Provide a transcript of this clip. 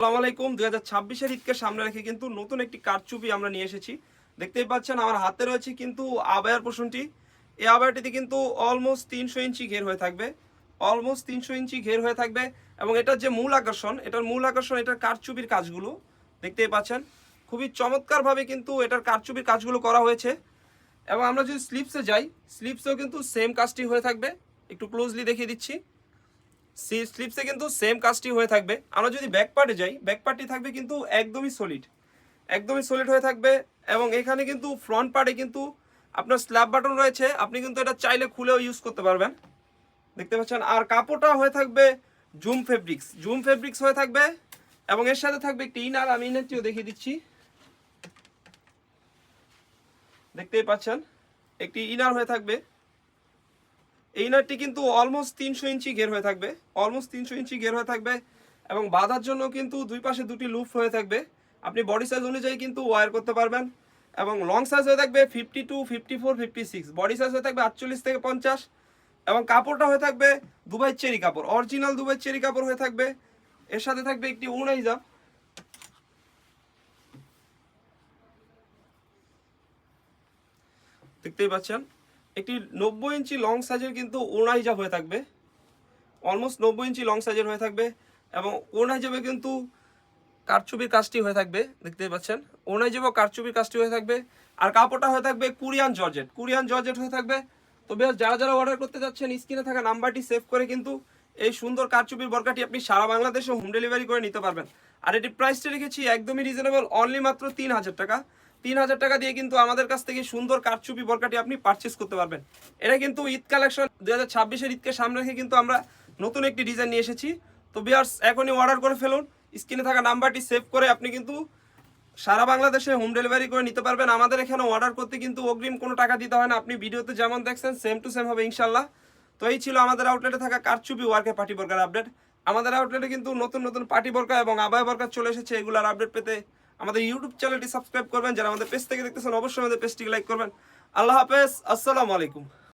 আসসালামু আলাইকুম। 2026-এর ঈদকে সামনে রেখে কিন্তু নতুন একটি কারচুপি আমরা নিয়ে এসেছি। দেখতেই পাচ্ছেন আমার হাতে রয়েছে কিন্তু আবায়ার পোর্শনটি। এই আবায়াটিতে কিন্তু অলমোস্ট 300 ইঞ্চি ঘের হয়ে থাকবে, অলমোস্ট 300 ইঞ্চি ঘের হয়ে থাকবে। এবং এটার যে মূল আকর্ষণ এটার কারচুপির কাজগুলো দেখতেই পাচ্ছেন। খুবই চমৎকারভাবে কিন্তু এটার কারচুপির কাজগুলো করা হয়েছে। এবং আমরা যদি স্লিপসে যাই, স্লিপসেও কিন্তু সেম কাজটি হয়ে থাকবে। একটু ক্লোজলি দেখিয়ে দিচ্ছি। স্লিপসে কিন্তু সেম কাজটি হয়ে থাকবে। আমরা যদি ব্যাক পার্টে যাই, ব্যাক পার্টটি থাকবে কিন্তু একদমই সলিড হয়ে থাকবে। এবং এখানে কিন্তু ফ্রন্ট পার্টে কিন্তু আপনার স্ল্যাব বাটন রয়েছে, আপনি কিন্তু এটা চাইলে খুলেও ইউজ করতে পারবেন। দেখতে পাচ্ছেন। আর কাপড়টা হয়ে থাকবে জুম ফেব্রিক্স হয়ে থাকবে। এবং এর সাথে থাকবে একটি ইনার, আমি ইনারটিও দেখিয়ে দিচ্ছি। দেখতেই পাচ্ছেন একটি ইনার হয়ে থাকবে। এই ইনারটি কিন্তু অলমোস্ট 300 ইঞ্চি ঘের হয়ে থাকবে, এবং বাঁধার জন্য কিন্তু দুই পাশে দুটি লুপ হয়ে থাকবে। আপনি বডি সাইজ অনুযায়ী কিন্তু ওয়্যার করতে পারবেন। এবং লং সাইজ হয়ে থাকবে 52, 54, 56, বডি সাইজ হয়ে থাকবে 48 থেকে 50। এবং কাপড়টা হয়ে থাকবে দুবাই চেরি কাপড়, অরিজিনাল দুবাই চেরি কাপড় হয়ে থাকবে। এর সাথে থাকবে একটি ওড়না হিজাব। দেখতেই পাচ্ছেন একটি 90 ইঞ্চি লং সাইজের কিন্তু ওড়না হিজাব হয়ে থাকবে, অলমোস্ট 90 ইঞ্চি লং সাইজের হয়ে থাকবে। এবং ওড়না হিজাবে কিন্তু কারচুপির কাজটি হয়ে থাকবে। দেখতেই পাচ্ছেন ওড়না হিজাবেও কারচুপির কাজটি হয়ে থাকবে। আর কাপড়টা হয়ে থাকবে কুরিয়ান জর্জেট হয়ে থাকবে। তো বেশ, যারা যারা অর্ডার করতে যাচ্ছেন স্ক্রিনে থাকা নাম্বারটি সেভ করে কিন্তু এই সুন্দর কারচুপির বরকাটি আপনি সারা বাংলাদেশে হোম ডেলিভারি করে নিতে পারবেন। আর এটি প্রাইসটা রেখেছি একদমই রিজনেবল, অনলি মাত্র 3000 টাকা। 3000 টাকা দিয়ে কিন্তু আমাদের কাছ থেকে সুন্দর কারচুপি বরকাটি আপনি পারচেস করতে পারবেন। এটা কিন্তু ঈদ কালেকশন, 2026-এর ঈদকে সামনে রেখে কিন্তু আমরা নতুন একটি ডিজাইন নিয়ে এসেছি। তো ভিউয়ার্স, এখনই অর্ডার করে ফেলুন। স্ক্রিনে থাকা নাম্বারটি সেভ করে আপনি কিন্তু সারা বাংলাদেশে হোম ডেলিভারি করে নিতে পারবেন। আমাদের এখানে অর্ডার করতে কিন্তু অগ্রিম কোনো টাকা দিতে হয় না। আপনি ভিডিওতে যেমন দেখছেন সেম টু সেম হবে ইনশাল্লাহ। তো এই ছিল আমাদের আউটলেটে থাকা কারচুপি ওয়ার্কের পার্টি বর্কার আপডেট। আমাদের আউটলেটে কিন্তু নতুন নতুন পার্টি বর্কা এবং আবায়া বর্কা চলে এসেছে। এগুলোর আপডেট পেতে আমাদের ইউটিউব চ্যানেলটি সাবস্ক্রাইব করবেন। যারা আমাদের পেজ থেকে দেখতেছেন অবশ্যই আমাদের পেজটিকে লাইক করবেন। আল্লাহ হাফেজ, আসসালামু আলাইকুম।